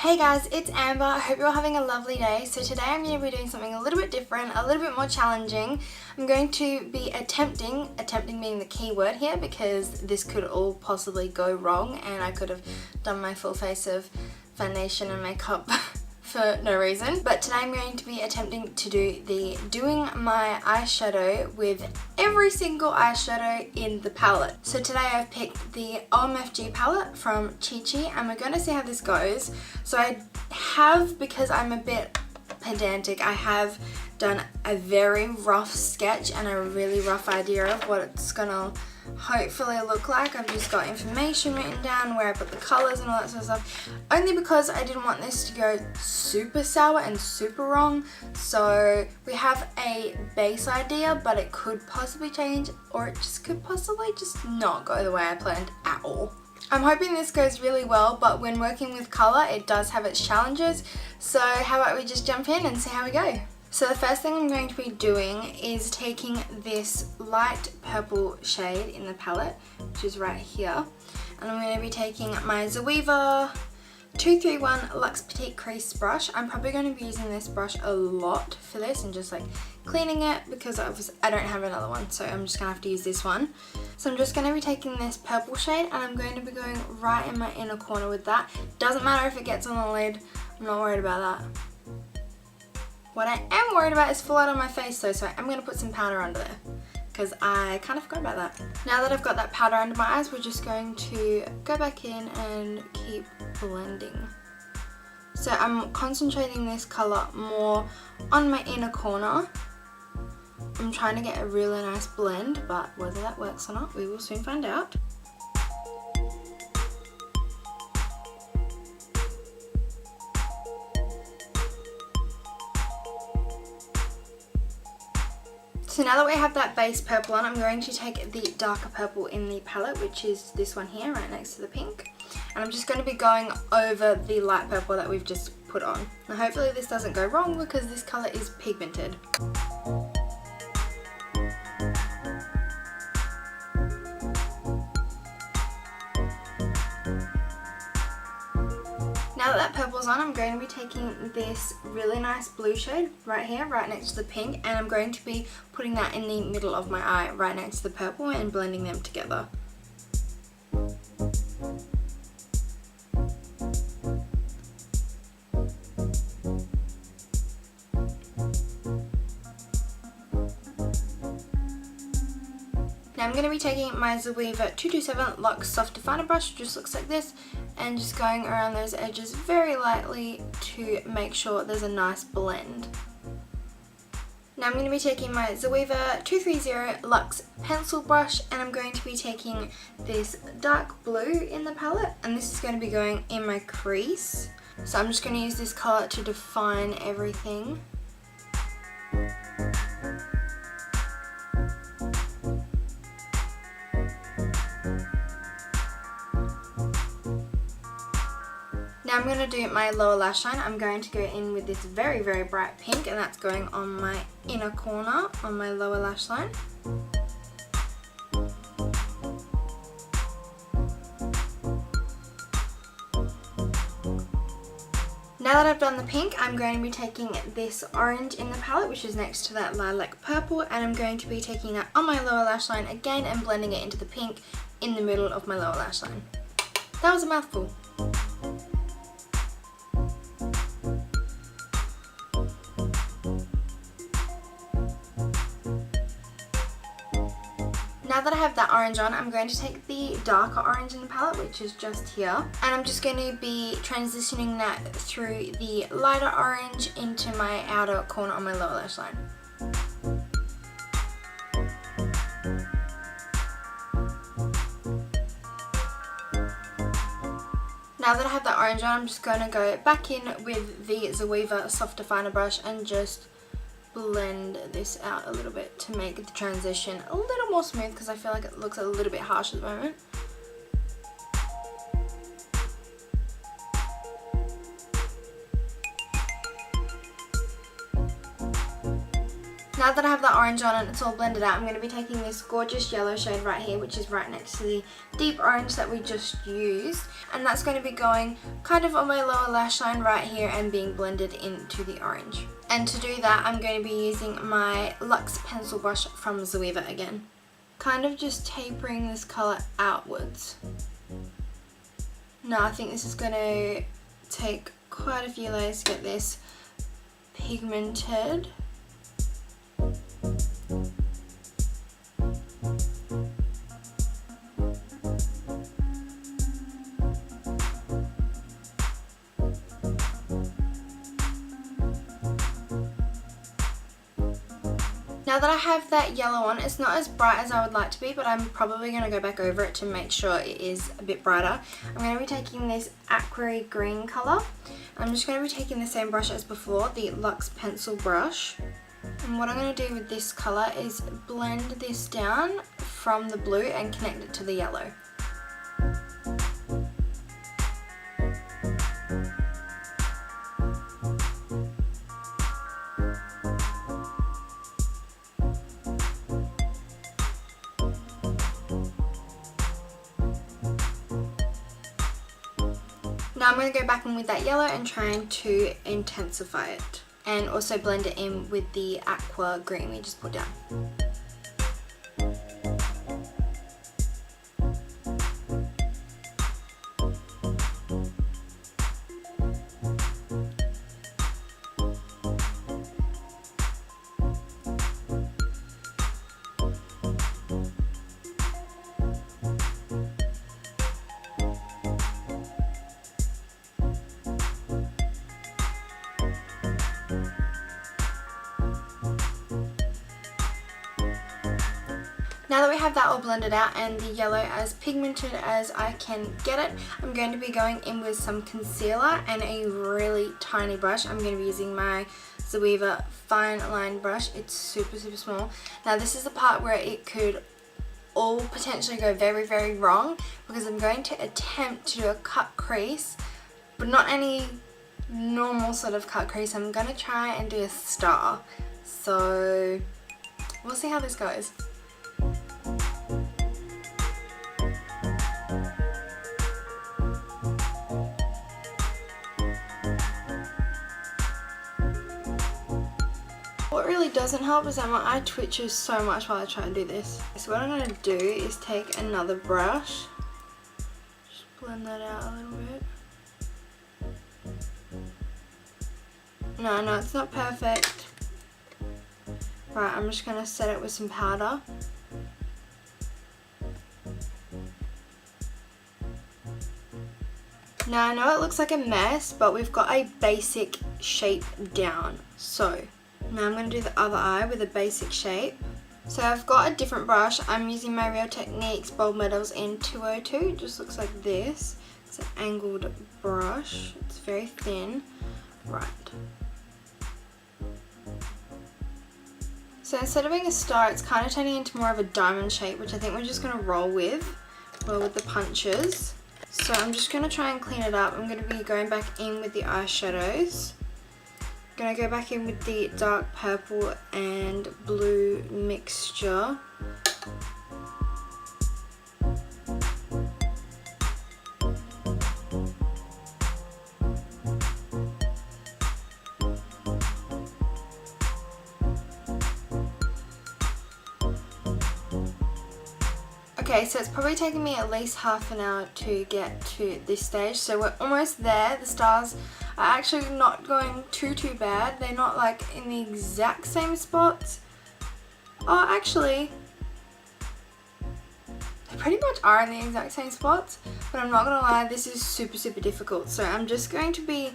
Hey guys, it's Amber. I hope you're all having a lovely day. So today I'm going to be doing something a little bit different, a little bit more challenging. I'm going to be attempting being the key word here because this could all possibly go wrong and I could have done my full face of foundation and makeup for no reason. But today I'm going to be attempting to do doing my eyeshadow with every single eyeshadow in the palette. So today I've picked the OMFG palette from Chi Chi and we're going to see how this goes. So I have, because I'm a bit pedantic, I have done a very rough sketch and a really rough idea of what it's gonna hopefully look like. I've just got information written down where I put the colours and all that sort of stuff, only because I didn't want this to go super sour and super wrong. So we have a base idea, but it could possibly change, or it just could possibly just not go the way I planned at all. I'm hoping this goes really well, but when working with colour it does have its challenges, so how about we just jump in and see how we go. So the first thing I'm going to be doing is taking this light purple shade in the palette, which is right here, and I'm going to be taking my Zoeva 231 Luxe Petite Crease brush. I'm probably going to be using this brush a lot for this and just like cleaning it because I don't have another one, so I'm just going to have to use this one. So I'm just going to be taking this purple shade and I'm going to be going right in my inner corner with that. Doesn't matter if it gets on the lid, I'm not worried about that. What I am worried about is fallout on my face though, so I'm going to put some powder under there because I kind of forgot about that. Now that I've got that powder under my eyes, we're just going to go back in and keep blending. So I'm concentrating this colour more on my inner corner. I'm trying to get a really nice blend, but whether that works or not, we will soon find out. So now that we have that base purple on, I'm going to take the darker purple in the palette, which is this one here, right next to the pink. And I'm just going to be going over the light purple that we've just put on. Now hopefully this doesn't go wrong because this colour is pigmented. Now that purple's on, I'm going to be taking this really nice blue shade right here, right next to the pink, and I'm going to be putting that in the middle of my eye, right next to the purple, and blending them together. Now I'm going to be taking my Zoeva 227 Luxe Soft Definer brush, which just looks like this, and just going around those edges very lightly to make sure there's a nice blend. Now I'm going to be taking my Zoeva 230 Luxe Pencil brush and I'm going to be taking this dark blue in the palette, and this is going to be going in my crease. So I'm just going to use this colour to define everything. Now I'm going to do my lower lash line. I'm going to go in with this very, very bright pink, and that's going on my inner corner on my lower lash line. Now that I've done the pink, I'm going to be taking this orange in the palette, which is next to that lilac purple, and I'm going to be taking that on my lower lash line again and blending it into the pink in the middle of my lower lash line. That was a mouthful. Now that I have that orange on, I'm going to take the darker orange in the palette, which is just here, and I'm just going to be transitioning that through the lighter orange into my outer corner on my lower lash line. Now that I have that orange on, I'm just going to go back in with the Zoeva Soft Definer brush and just blend this out a little bit to make the transition a little more smooth because I feel like it looks a little bit harsh at the moment. Now that I have that orange on and it's all blended out, I'm going to be taking this gorgeous yellow shade right here, which is right next to the deep orange that we just used. And that's going to be going kind of on my lower lash line right here and being blended into the orange. And to do that, I'm going to be using my Luxe pencil brush from Zoeva again. Kind of just tapering this colour outwards. Now I think this is going to take quite a few layers to get this pigmented. Now that I have that yellow on, it's not as bright as I would like to be, but I'm probably going to go back over it to make sure it is a bit brighter. I'm going to be taking this aqua green colour. I'm just going to be taking the same brush as before, the Luxe pencil brush. And what I'm going to do with this colour is blend this down from the blue and connect it to the yellow. Now I'm going to go back in with that yellow and trying to intensify it. And also blend it in with the aqua green we just put down. Now that we have that all blended out and the yellow as pigmented as I can get it, I'm going to be going in with some concealer and a really tiny brush. I'm going to be using my Zoeva fine line brush. It's super small. Now this is the part where it could all potentially go very wrong, because I'm going to attempt to do a cut crease, but not any normal sort of cut crease. I'm going to try and do a star. So we'll see how this goes. What really doesn't help is that my eye twitches so much while I try and do this. So what I'm going to do is take another brush, just blend that out a little bit. No, it's not perfect. Right, I'm just going to set it with some powder. Now I know it looks like a mess, but we've got a basic shape down. So now I'm going to do the other eye with a basic shape. So I've got a different brush. I'm using my Real Techniques Bold Metals in 202. It just looks like this. It's an angled brush. It's very thin. Right. So instead of being a star, it's kind of turning into more of a diamond shape, which I think we're just going to roll with the punches. So I'm just going to try and clean it up. I'm going to be going back in with the eyeshadows. I'm going to go back in with the dark purple and blue mixture. Okay, so it's probably taken me at least half an hour to get to this stage, so we're almost there. The stars are actually not going too bad. They're not like in the exact same spots. Oh, actually, they pretty much are in the exact same spots, but I'm not gonna lie, this is super difficult. So I'm just going to be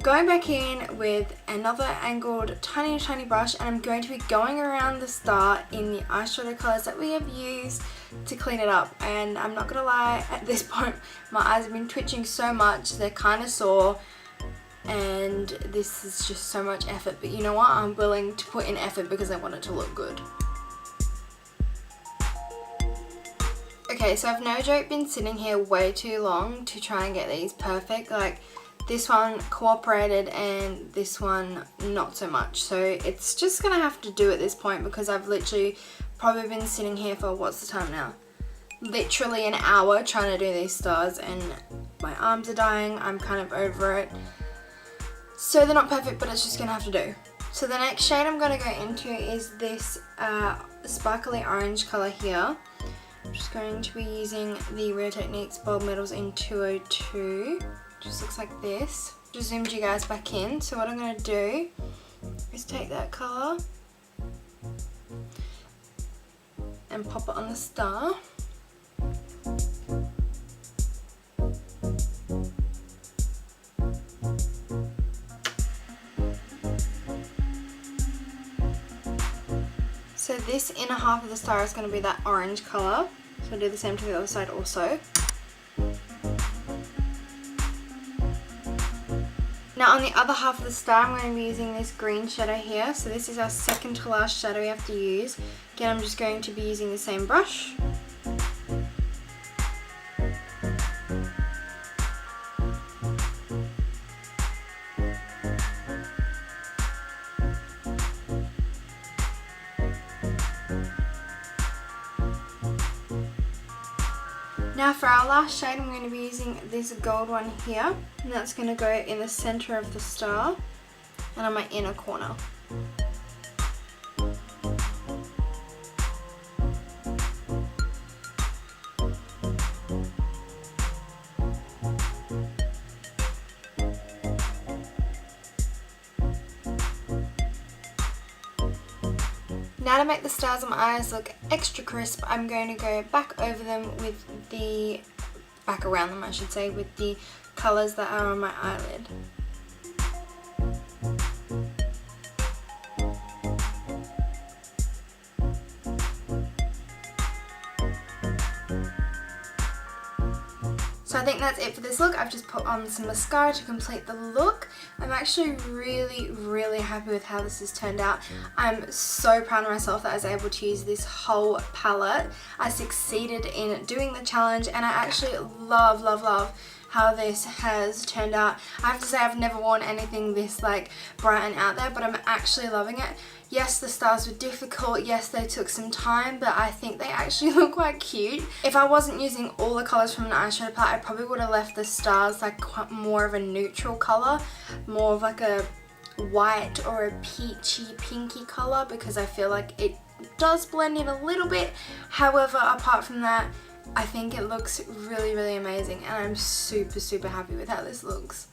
going back in with another angled tiny brush, and I'm going to be going around the star in the eyeshadow colors that we have used to clean it up. And I'm not gonna lie, at this point my eyes have been twitching so much, they're kind of sore, and this is just so much effort, but you know what, I'm willing to put in effort because I want it to look good. Okay, so I've no joke been sitting here way too long to try and get these perfect. Like, this one cooperated and this one not so much. So it's just gonna have to do at this point because I've literally probably been sitting here for, what's the time now? Literally an hour trying to do these stars and my arms are dying. I'm kind of over it. So they're not perfect, but it's just gonna have to do. So the next shade I'm gonna go into is this sparkly orange color here. I'm just going to be using the Real Techniques Bold Metals in 202. Just looks like this. Just zoomed you guys back in. So what I'm gonna do is take that color and pop it on the star. So this inner half of the star is going to be that orange colour. So I'll do the same to the other side also. Now on the other half of the star I'm going to be using this green shadow here. So this is our second to last shadow we have to use. Again, I'm just going to be using the same brush. Now for our last shade I'm going to be using this gold one here, and that's going to go in the center of the star and on my inner corner. Now to make the stars on my eyes look extra crisp, I'm going to go back over them with the, back around them I should say, with the colours that are on my eyelid. So I think that's it for this look. I've just put on some mascara to complete the look. I'm actually really happy with how this has turned out. I'm so proud of myself that I was able to use this whole palette. I succeeded in doing the challenge and I actually love how this has turned out. I have to say I've never worn anything this like bright and out there, but I'm actually loving it. Yes, the stars were difficult, yes they took some time, but I think they actually look quite cute. If I wasn't using all the colours from an eyeshadow palette, I probably would have left the stars like quite more of a neutral colour, more of like a white or a peachy pinky colour, because I feel like it does blend in a little bit. However, apart from that, I think it looks really amazing and I'm super happy with how this looks.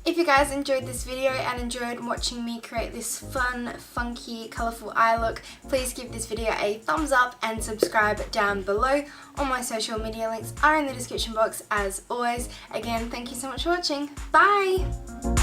If you guys enjoyed this video and enjoyed watching me create this fun, funky, colourful eye look, please give this video a thumbs up and subscribe down below. All my social media links are in the description box as always. Again, thank you so much for watching. Bye!